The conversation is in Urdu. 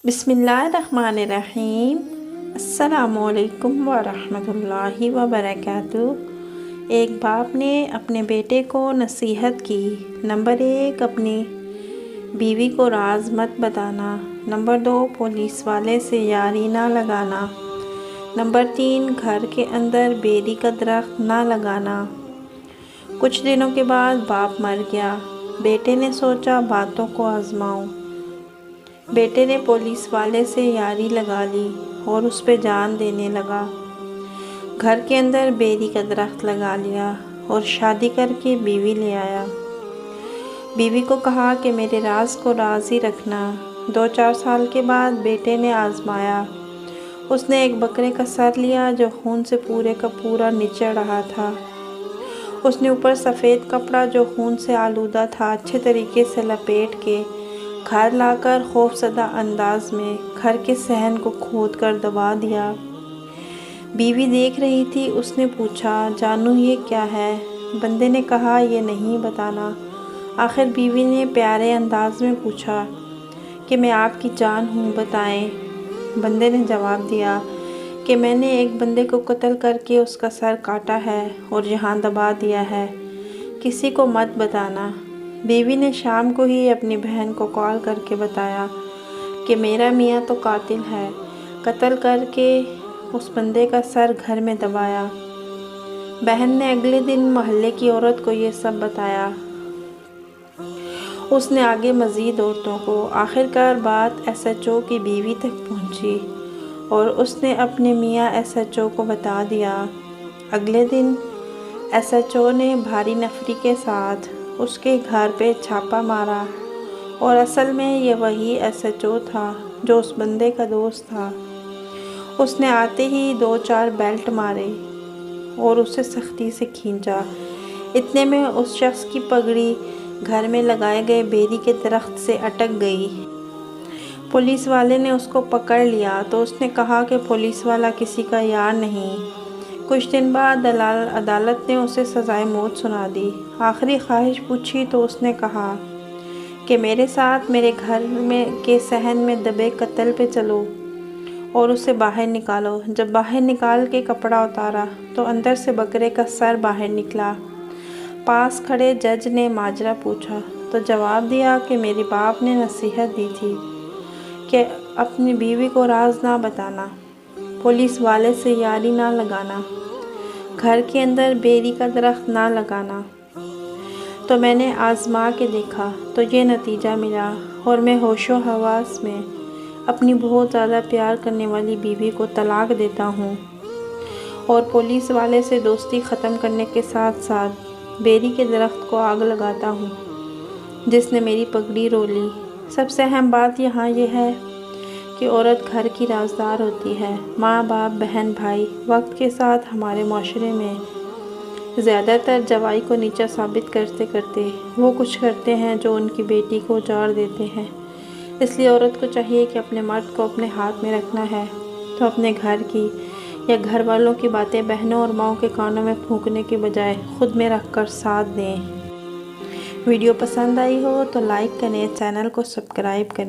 بسم اللہ الرحمن الرحیم۔ السلام علیکم ورحمۃ اللہ وبرکاتہ۔ ایک باپ نے اپنے بیٹے کو نصیحت کی۔ نمبر 1، اپنی بیوی کو راز مت بتانا۔ نمبر 2، پولیس والے سے یاری نہ لگانا۔ نمبر 3، گھر کے اندر بیری کا درخت نہ لگانا۔ کچھ دنوں کے بعد باپ مر گیا۔ بیٹے نے سوچا باتوں کو آزماؤں۔ بیٹے نے پولیس والے سے یاری لگا لی اور اس پہ جان دینے لگا۔ گھر کے اندر بیری کا درخت لگا لیا اور شادی کر کے بیوی لے آیا۔ بیوی کو کہا کہ میرے راز کو راز ہی رکھنا۔ 2-4 سال کے بعد بیٹے نے آزمایا۔ اس نے ایک بکرے کا سر لیا جو خون سے پورے کا پورا نچڑ رہا تھا۔ اس نے اوپر سفید کپڑا جو خون سے آلودہ تھا اچھے طریقے سے لپیٹ کے گھر لا کر خوفزدہ انداز میں گھر کے صحن کو کھود کر دبا دیا۔ بیوی دیکھ رہی تھی۔ اس نے پوچھا، جانو یہ کیا ہے؟ بندے نے کہا، یہ نہیں بتانا۔ آخر بیوی نے پیارے انداز میں پوچھا کہ میں آپ کی جان ہوں، بتائیں۔ بندے نے جواب دیا کہ میں نے ایک بندے کو قتل کر کے اس کا سر کاٹا ہے اور یہاں دبا دیا ہے، کسی کو مت بتانا۔ بیوی نے شام کو ہی اپنی بہن کو کال کر کے بتایا کہ میرا میاں تو قاتل ہے، قتل کر کے اس بندے کا سر گھر میں دبایا۔ بہن نے اگلے دن محلے کی عورت کو یہ سب بتایا۔ اس نے آگے مزید عورتوں کو۔ آخرکار بات ایس ایچ او کی بیوی تک پہنچی اور اس نے اپنے میاں ایس ایچ او کو بتا دیا۔ اگلے دن ایس ایچ او نے بھاری نفری کے ساتھ اس کے گھر پہ چھاپا مارا اور اصل میں یہ وہی ایس ایچ او تھا جو اس بندے کا دوست تھا۔ اس نے آتے ہی 2-4 بیلٹ مارے اور اسے سختی سے کھینچا۔ اتنے میں اس شخص کی پگڑی گھر میں لگائے گئے بیری کے درخت سے اٹک گئی۔ پولیس والے نے اس کو پکڑ لیا تو اس نے کہا کہ پولیس والا کسی کا یار نہیں۔ کچھ دن بعد عدالت نے اسے سزائے موت سنا دی۔ آخری خواہش پوچھی تو اس نے کہا کہ میرے ساتھ میرے گھر کے صحن میں دبے قتل پہ چلو اور اسے باہر نکالو۔ جب باہر نکال کے کپڑا اتارا تو اندر سے بکرے کا سر باہر نکلا۔ پاس کھڑے جج نے ماجرا پوچھا تو جواب دیا کہ میرے باپ نے نصیحت دی تھی کہ اپنی بیوی کو راز نہ بتانا، پولیس والے سے یاری نہ لگانا، گھر کے اندر بیری کا درخت نہ لگانا۔ تو میں نے آزما کے دیکھا تو یہ نتیجہ ملا اور میں ہوش و حواس میں اپنی بہت زیادہ پیار کرنے والی بیوی کو طلاق دیتا ہوں اور پولیس والے سے دوستی ختم کرنے کے ساتھ ساتھ بیری کے درخت کو آگ لگاتا ہوں جس نے میری پگڑی رو لی۔ سب سے اہم بات یہاں یہ ہے کہ عورت گھر کی رازدار ہوتی ہے۔ ماں باپ، بہن بھائی وقت کے ساتھ ہمارے معاشرے میں زیادہ تر جوائی کو نیچا ثابت کرتے کرتے وہ کچھ کرتے ہیں جو ان کی بیٹی کو اجاڑ دیتے ہیں۔ اس لیے عورت کو چاہیے کہ اپنے مرد کو اپنے ہاتھ میں رکھنا ہے تو اپنے گھر کی یا گھر والوں کی باتیں بہنوں اور ماؤں کے کانوں میں پھونکنے کے بجائے خود میں رکھ کر ساتھ دیں۔ ویڈیو پسند آئی ہو تو لائک کریں، چینل کو سبسکرائب کریں۔